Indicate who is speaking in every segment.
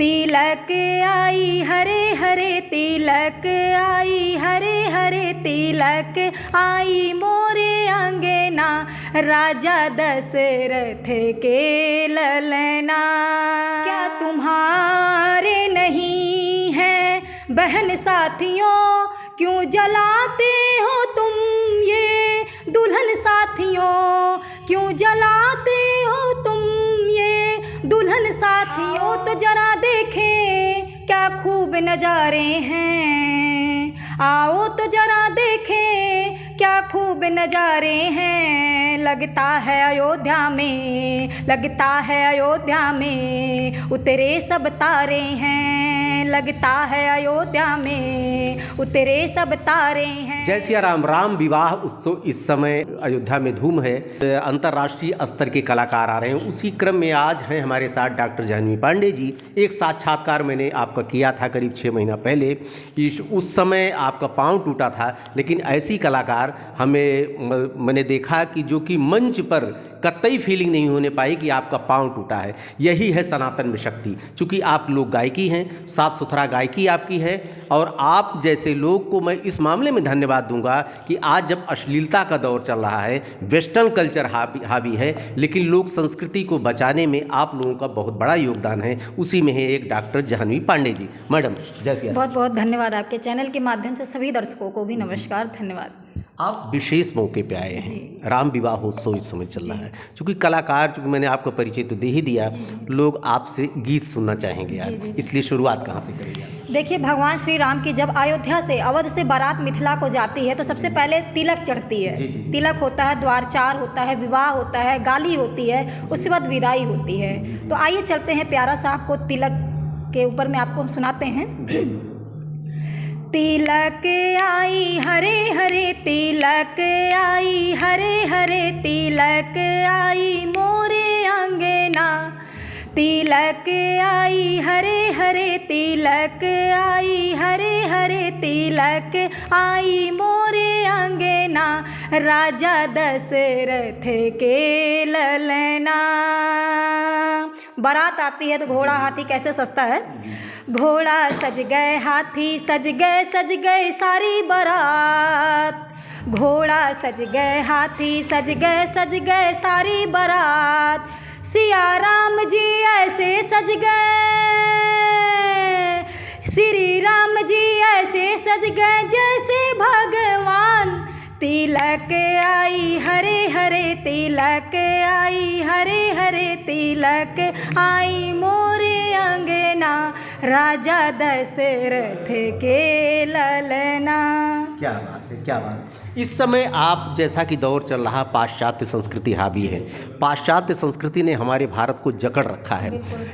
Speaker 1: तिलक आई हरे हरे तिलक आई हरे हरे तिलक आई मोरे अंगना राजा दशरथ के ललना। क्या तुम्हारे नहीं है बहन साथियों, क्यों जलाते हो तुम ये दुल्हन साथियों, क्यों जलाते हो तुम ये दुल्हन साथियों। तो जरा देखें क्या खूब नज़ारे हैं, आओ तो जरा देखें क्या खूब नज़ारे हैं। लगता है अयोध्या में, लगता है अयोध्या में उतरे सब तारे हैं, लगता है अयोध्या में उतरे सब तारे हैं।
Speaker 2: जय सिया राम। राम विवाह उत्सव इस समय अयोध्या में धूम है, अंतर्राष्ट्रीय स्तर के कलाकार आ रहे हैं। उसी क्रम में आज हैं हमारे साथ डॉक्टर जाह्नवी पांडे जी। एक साक्षात्कार मैंने आपका किया था करीब 6 महीना पहले, उस समय आपका पाँव टूटा था, लेकिन ऐसी कलाकार मैंने देखा कि जो कि मंच पर कतई फीलिंग नहीं होने पाई कि आपका पाँव टूटा है। यही है सनातन में शक्ति। चूँकि आप लोग गायकी हैं, साफ सुथरा गायकी आपकी है, और आप जैसे लोग को मैं इस मामले में धन्यवाद दूंगा कि आज जब अश्लीलता का दौर चल रहा है, वेस्टर्न कल्चर हावी है, लेकिन लोक संस्कृति को बचाने में आप लोगों का बहुत बड़ा योगदान है। उसी में है एक डॉक्टर जाह्नवी पांडे जी। मैडम जय सिया राम।
Speaker 1: बहुत बहुत धन्यवाद। आपके चैनल के माध्यम से सभी दर्शकों को भी नमस्कार, धन्यवाद।
Speaker 2: आप विशेष मौके पे आए हैं, राम विवाह उत्सव इस समय चल रहा है। चूँकि कलाकार, चूँकि मैंने आपका परिचय तो दे ही दिया, लोग आपसे गीत सुनना चाहेंगे यार, इसलिए शुरुआत कहाँ से करेंगे?
Speaker 1: देखिए, भगवान श्री राम की जब अयोध्या से अवध से बारात मिथिला को जाती है तो सबसे पहले तिलक चढ़ती है। तिलक होता है, द्वारचार होता है, विवाह होता है, गाली होती है, उसके बाद विदाई होती है। तो आइए चलते हैं प्यारा सा आपको तिलक के ऊपर में आपको हम सुनाते हैं। तिलक आई हरे हरे तिलक आई हरे हरे तिलक आई मोरे अंगना, तिलक आई हरे हरे तिलक आई हरे हरे तिलक आई मोरे अंगना राजा दशरथ के ललना। बारात आती है तो घोड़ा हाथी कैसे सजता है। घोड़ा सज गए, हाथी सज गए सारी बारात। घोड़ा सज गए, हाथी सज गए सारी बारात। सिया राम जी ऐसे सज गए, श्री राम जी ऐसे सज गए जैसे भगवान। तिलक आई हरे हरे तिलक आई हरे हरे तिलक आई मोरे अंगना राजा दशरथ के ललना।
Speaker 2: क्या बात है, क्या बात है। इस समय आप जैसा कि दौर चल रहा, पाश्चात्य संस्कृति हावी है। पाश्चात्य संस्कृति ने हमारे भारत को जकड़ रखा है,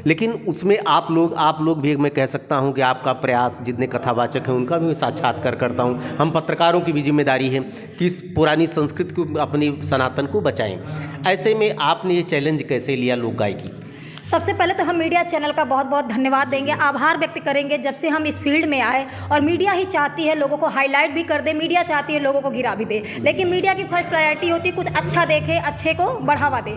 Speaker 2: लेकिन उसमें आप लोग भी, मैं कह सकता हूं कि आपका प्रयास, जितने कथावाचक हैं उनका भी मैं साक्षात्कार करता हूं। हम पत्रकारों की भी जिम्मेदारी है कि इस पुरानी संस्कृति को, अपनी सनातन को बचाएं। ऐसे में आपने ये चैलेंज कैसे लिया लोक गायकी?
Speaker 1: सबसे पहले तो हम मीडिया चैनल का बहुत बहुत धन्यवाद देंगे, आभार व्यक्त करेंगे। जब से हम इस फील्ड में आए, और मीडिया ही चाहती है लोगों को हाईलाइट भी कर दे, मीडिया चाहती है लोगों को गिरा भी दे, लेकिन मीडिया की फर्स्ट प्रायोरिटी होती है कुछ अच्छा देखे, अच्छे को बढ़ावा दे।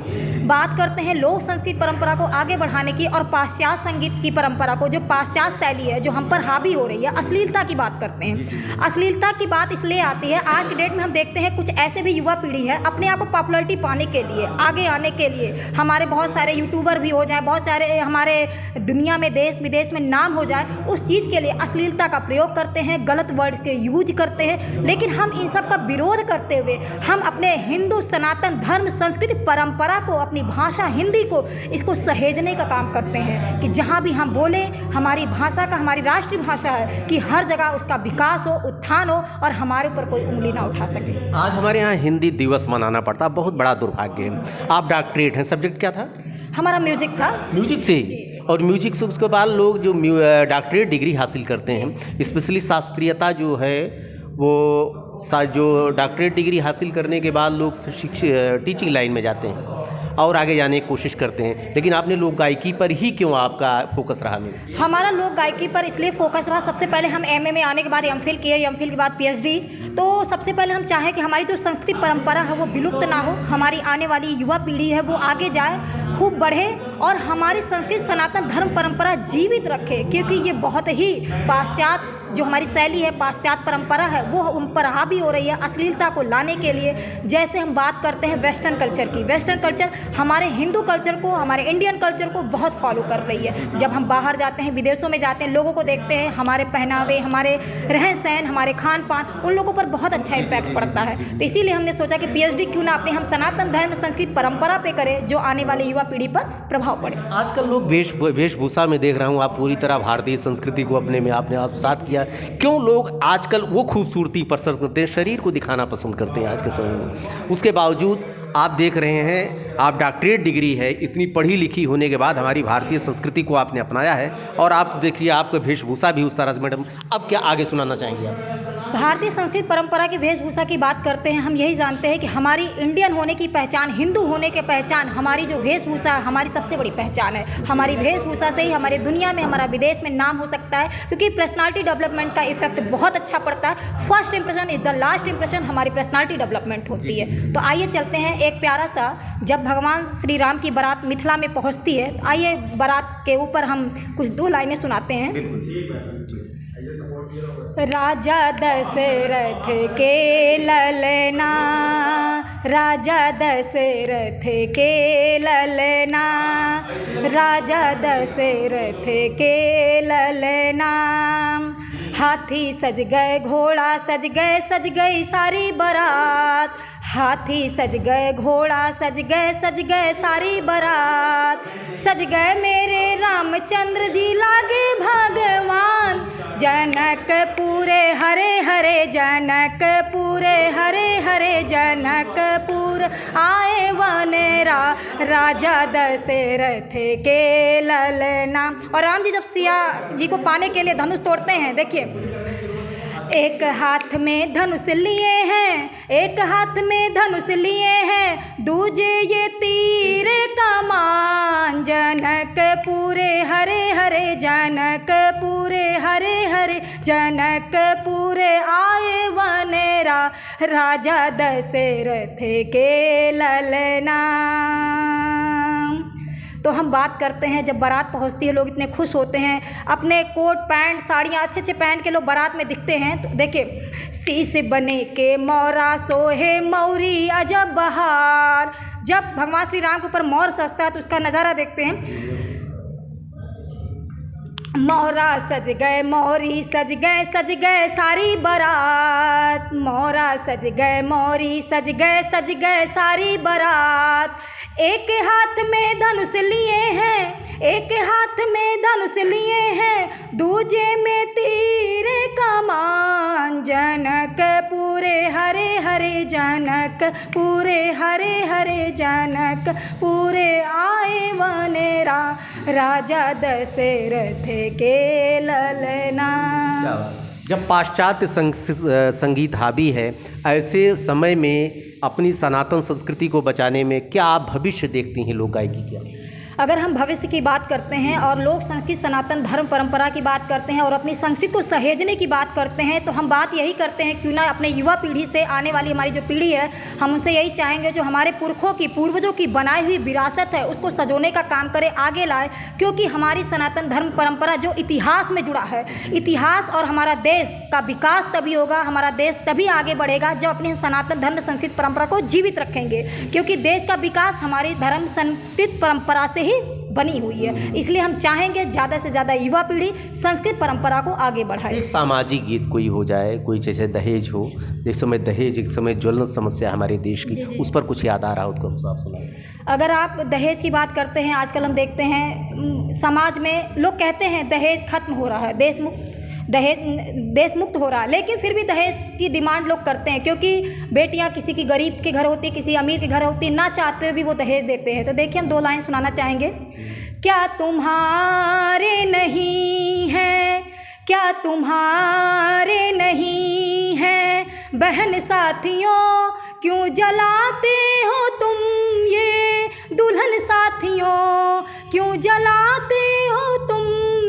Speaker 1: बात करते हैं लोक संस्कृति परंपरा को आगे बढ़ाने की और पाश्चात्य संगीत की परंपरा को, जो पाश्चात्य शैली है जो हम पर हावी हो रही है। अश्लीलता की बात करते हैं। अश्लीलता की बात इसलिए आती है, आज की डेट में हम देखते हैं कुछ ऐसे भी युवा पीढ़ी है अपने आप को पॉपुलरिटी पाने के लिए, आगे आने के लिए, हमारे बहुत सारे यूट्यूबर भी हो जाए, बहुत सारे हमारे दुनिया में देश विदेश में नाम हो जाए, उस चीज़ के लिए अश्लीलता का प्रयोग करते हैं, गलत वर्ड के यूज करते हैं। लेकिन हम इन सब का विरोध करते हुए हम अपने हिंदू सनातन धर्म संस्कृति परंपरा को, अपनी भाषा हिंदी को, इसको सहेजने का काम करते हैं कि जहाँ भी हम बोले हमारी भाषा का, हमारी राष्ट्रीय भाषा है, कि हर जगह उसका विकास हो, उत्थान हो और हमारे ऊपर कोई उंगली ना उठा सके।
Speaker 2: आज हमारे यहाँ हिंदी दिवस मनाना पड़ता, बहुत बड़ा दुर्भाग्य है। आप डॉक्टरेट हैं, सब्जेक्ट क्या था?
Speaker 1: हमारा म्यूजिक था।
Speaker 2: म्यूजिक से ही, और म्यूजिक से उसके बाद लोग जो डॉक्टरेट डिग्री हासिल करते हैं, स्पेशली शास्त्रीयता जो है, वो जो डॉक्टरेट डिग्री हासिल करने के बाद लोग टीचिंग लाइन में जाते हैं। और आगे जाने की कोशिश करते हैं, लेकिन आपने लोक गायकी पर ही क्यों आपका फोकस रहा? मेरे
Speaker 1: हमारा लोक गायकी पर इसलिए फोकस रहा, सबसे पहले हम एमए में आने के बाद एमफिल किए, एमफिल के बाद पीएचडी। तो सबसे पहले हम चाहें कि हमारी जो संस्कृति परंपरा है वो विलुप्त ना हो, हमारी आने वाली युवा पीढ़ी है वो आगे जाए, खूब बढ़े और हमारी संस्कृति सनातन धर्म परंपरा जीवित रखे, क्योंकि ये बहुत ही पाश्चात्य जो हमारी शैली है, पाश्चात्य परंपरा है, वो उन पर हावी हो रही है। अश्लीलता को लाने के लिए जैसे हम बात करते हैं वेस्टर्न कल्चर की, वेस्टर्न कल्चर हमारे हिंदू कल्चर को, हमारे इंडियन कल्चर को बहुत फॉलो कर रही है। जब हम बाहर जाते हैं, विदेशों में जाते हैं, लोगों को देखते हैं, हमारे पहनावे, हमारे रहन सहन, हमारे खान पान, उन लोगों पर बहुत अच्छा इम्पैक्ट पड़ता है। तो इसीलिए हमने सोचा कि पीएचडी क्यों ना अपने हम सनातन धर्म संस्कृति परंपरा पे करें, जो आने वाले युवा पीढ़ी पर प्रभाव पड़े।
Speaker 2: आजकल लोग वेशभूषा में देख रहा हूँ, आप पूरी तरह भारतीय संस्कृति को अपने में आपने आत्मसात किया। क्यों लोग आजकल वो खूबसूरती पसंद करते हैं, शरीर को दिखाना पसंद करते हैं आज के समय में? उसके बावजूद आप देख रहे हैं, आप डॉक्टरेट डिग्री है, इतनी पढ़ी लिखी होने के बाद हमारी भारतीय संस्कृति को आपने अपनाया है, और आप देखिए आपका वेशभूषा भी उस तरह से। मैडम, अब क्या आगे सुनाना चाहेंगे आप?
Speaker 1: भारतीय संस्कृति परंपरा की वेशभूषा की बात करते हैं, हम यही जानते हैं कि हमारी इंडियन होने की पहचान, हिंदू होने की पहचान, हमारी जो वेशभूषा है हमारी सबसे बड़ी पहचान है। हमारी वेशभूषा से ही हमारी दुनिया में, हमारा विदेश में नाम हो सकता है, क्योंकि पर्सनालिटी डेवलपमेंट का इफेक्ट बहुत अच्छा पड़ता है। First impression is the last impression, हमारी पर्सनालिटी डेवलपमेंट होती है। तो आइए चलते हैं एक प्यारा सा, जब भगवान श्री राम की बारात मिथिला में पहुँचती है, तो आइए बारात के ऊपर हम कुछ 2 लाइनें सुनाते हैं। राजा दशरथ के ललना, राजा दशरथ के ललना, राजा दशरथ के ललना। हाथी सज गए, घोड़ा सज गए, सज गई सारी बारात। हाथी सज गए, घोड़ा सज गए सारी बारात। सज गए मेरे रामचंद्र जी लागे भगवान। जनकपुरे हरे हरे, जनकपुरे हरे हरे, जनकपुर आए वनेरा, राजा दशरथ के ललना। और राम जी जब सिया जी को पाने के लिए धनुष तोड़ते हैं, देखिए, एक हाथ में धनुष लिए हैं, एक हाथ में धनुष लिए हैं, दूजे ये तीर कमान। जनकपुरे हरे हरे, जनकपुरे हरे हरे, जनकपुरे आए वनेरा, राजा दशरथ के ललना। तो हम बात करते हैं, जब बारात पहुंचती है लोग इतने खुश होते हैं, अपने कोट पैंट साड़ियाँ अच्छे अच्छे पहन के लोग बारात में दिखते हैं। तो देखिए, शीश बने के मौरा सोहे मौरी अजब बहार। जब भगवान श्री राम के ऊपर मोर सजता है तो उसका नज़ारा देखते हैं। मोहरा सज गए, मोरी सज गए सारी बारात। मोहरा सज गए, मोरी सज गए सारी बारात। एक हाथ में धनुष लिए हैं, एक हाथ में धनुष लिए हैं, दूजे में तीर कमान। जनकपुरे हरे हरे, जनकपुरे हरे हरे, जनकपुरे आए वनेरा, राजा दशरथ के ललना।
Speaker 2: जब पाश्चात्य संगीत हावी है, ऐसे समय में अपनी सनातन संस्कृति को बचाने में क्या आप भविष्य देखती हैं लोक गायकी क्या?
Speaker 1: अगर हम भविष्य की बात करते हैं और लोक संस्कृति सनातन धर्म परंपरा की बात करते हैं और अपनी संस्कृति को सहेजने की बात करते हैं, तो हम बात यही करते हैं क्यों ना अपने युवा पीढ़ी से, आने वाली हमारी जो पीढ़ी है, हम उनसे यही चाहेंगे जो हमारे पुरखों की, पूर्वजों की बनाई हुई विरासत है उसको सजोने का काम करें, आगे लाए। क्योंकि हमारी सनातन धर्म परंपरा जो इतिहास में जुड़ा है, इतिहास और हमारा देश का विकास तभी होगा, हमारा देश तभी आगे बढ़ेगा जब अपनी सनातन धर्म संस्कृति परंपरा को जीवित रखेंगे। क्योंकि देश का विकास हमारी धर्म संस्कृति परंपरा से बनी हुई है। इसलिए हम चाहेंगे ज़्यादा से ज़्यादा युवा पीढ़ी संस्कृत परंपरा को आगे बढ़ाए।
Speaker 2: एक सामाजिक गीत कोई हो जाए, कोई जैसे दहेज हो, एक समय दहेज, एक समय ज्वलंत समस्या हमारे देश की, उस पर कुछ याद आ रहा हो तो आप सुनाइए।
Speaker 1: अगर आप दहेज की बात करते हैं, आजकल हम देखते हैं समाज में लोग कहते हैं दहेज खत्म हो रहा है, देश मुक्त हो रहा है, लेकिन फिर भी दहेज की डिमांड लोग करते हैं। क्योंकि बेटियां किसी की गरीब के घर होती, किसी अमीर के घर होती, ना चाहते हुए भी वो दहेज देते हैं। तो देखिए, हम 2 लाइन सुनाना चाहेंगे। क्या तुम्हारे नहीं है, क्या तुम्हारे नहीं है बहन साथियों, क्यों जलाते हो तुम ये साथियों, क्यों जलाते हो तुम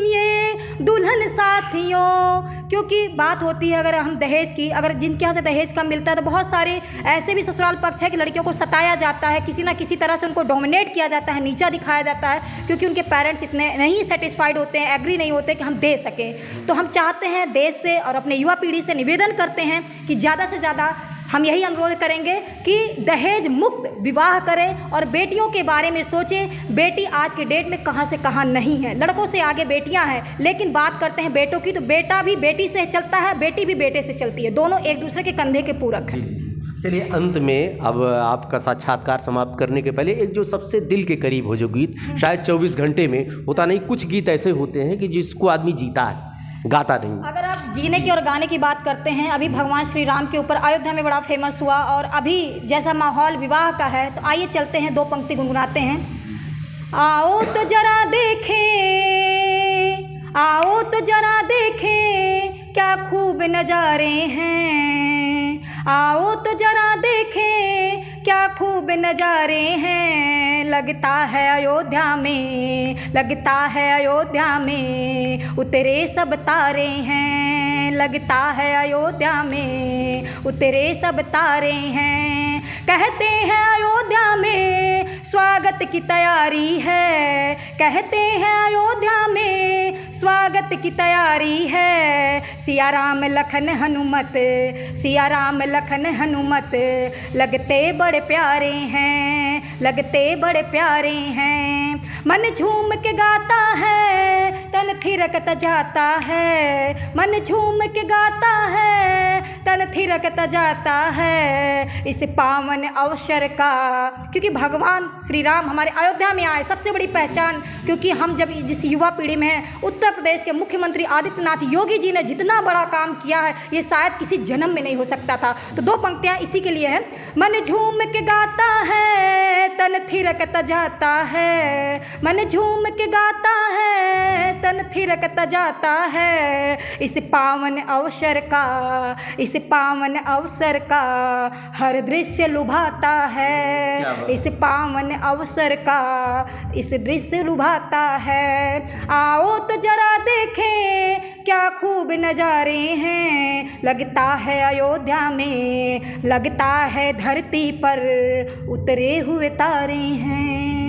Speaker 1: ये दुल्हन साथियों। क्योंकि बात होती है अगर हम दहेज की, अगर जिनके यहाँ से दहेज कम मिलता है तो बहुत सारे ऐसे भी ससुराल पक्ष है कि लड़कियों को सताया जाता है, किसी ना किसी तरह से उनको डोमिनेट किया जाता है, नीचा दिखाया जाता है, क्योंकि उनके पेरेंट्स इतने नहीं सेटिस्फाइड होते हैं, एग्री नहीं होते कि हम दे सकें। तो हम चाहते हैं देश से और अपने युवा पीढ़ी से निवेदन करते हैं कि ज़्यादा से ज़्यादा हम यही अनुरोध करेंगे कि दहेज मुक्त विवाह करें और बेटियों के बारे में सोचें। बेटी आज के डेट में कहाँ से कहाँ नहीं है, लड़कों से आगे बेटियां हैं, लेकिन बात करते हैं बेटों की तो बेटा भी बेटी से चलता है, बेटी भी बेटे से चलती है, दोनों एक दूसरे के कंधे के पूरक हैं।
Speaker 2: चलिए अंत में अब आपका साक्षात्कार समाप्त करने के पहले एक जो सबसे दिल के करीब हो जो गीत, शायद 24 घंटे में होता नहीं, कुछ गीत ऐसे होते हैं कि जिसको आदमी जीता है, गाता नहीं।
Speaker 1: अगर आप जीने की और गाने की बात करते हैं, अभी भगवान श्री राम के ऊपर अयोध्या में बड़ा फेमस हुआ और अभी जैसा माहौल विवाह का है, तो आइए चलते हैं, 2 पंक्ति गुनगुनाते हैं। आओ तो जरा देखें, आओ तो जरा देखें क्या खूब नज़ारे हैं, आओ तो जरा देखें क्या खूब नज़ारे हैं। लगता है अयोध्या में, लगता है अयोध्या में उतरे सब तारे हैं, लगता है अयोध्या में उतरे सब तारे हैं। कहते हैं अयोध्या में स्वागत की तैयारी है, कहते हैं अयोध्या में स्वागत की तैयारी है। सिया राम लखन हनुमत, सिया राम लखन हनुमत लगते बड़े प्यारे हैं, लगते बड़े प्यारे हैं। मन झूम के गाता है, तन थिरकत जाता है, मन झूम के गाता है, तन थिरकत जाता है इस पावन अवसर का। क्योंकि भगवान श्री राम हमारे अयोध्या में आए, सबसे बड़ी पहचान, क्योंकि हम जब जिस युवा पीढ़ी में हैं, उत्तर प्रदेश के मुख्यमंत्री आदित्यनाथ योगी जी ने जितना बड़ा काम किया है ये शायद किसी जन्म में नहीं हो सकता था। तो 2 पंक्तियाँ इसी के लिए है। मन झूम के गाता है, तन थिरकत जाता है, मन झूम के गाता है, तन थिरकत जाता है इस पावन अवसर का, इस पावन अवसर का हर दृश्य लुभाता है, इस पावन अवसर का इस दृश्य लुभाता है। आओ तो जरा देखें क्या खूब नज़ारे हैं, लगता है अयोध्या में, लगता है धरती पर उतरे हुए तारे हैं।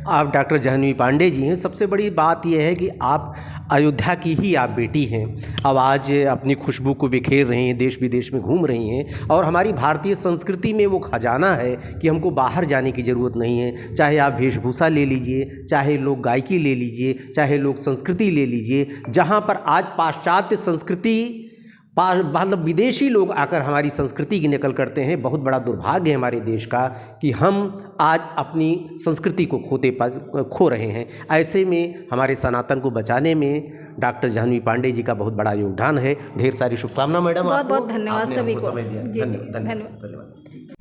Speaker 2: आप डॉक्टर जाह्नवी पांडे जी हैं। सबसे बड़ी बात यह है कि आप अयोध्या की ही आप बेटी हैं। अब आज अपनी खुशबू को बिखेर रही हैं, देश विदेश में घूम रही हैं, और हमारी भारतीय संस्कृति में वो खजाना है कि हमको बाहर जाने की ज़रूरत नहीं है। चाहे आप वेशभूषा ले लीजिए, चाहे लोक गायकी ले लीजिए, चाहे लोक संस्कृति ले लीजिए, जहाँ पर आज पाश्चात्य संस्कृति मतलब विदेशी लोग आकर हमारी संस्कृति की नकल करते हैं। बहुत बड़ा दुर्भाग्य है हमारे देश का कि हम आज अपनी संस्कृति को खो रहे हैं। ऐसे में हमारे सनातन को बचाने में डॉक्टर जाह्नवी पांडे जी का बहुत बड़ा योगदान है। ढेर सारी शुभकामनाएं मैडम।
Speaker 1: बहुत बहुत धन्यवाद सभी को।
Speaker 2: समय दिया। धन्यवाद।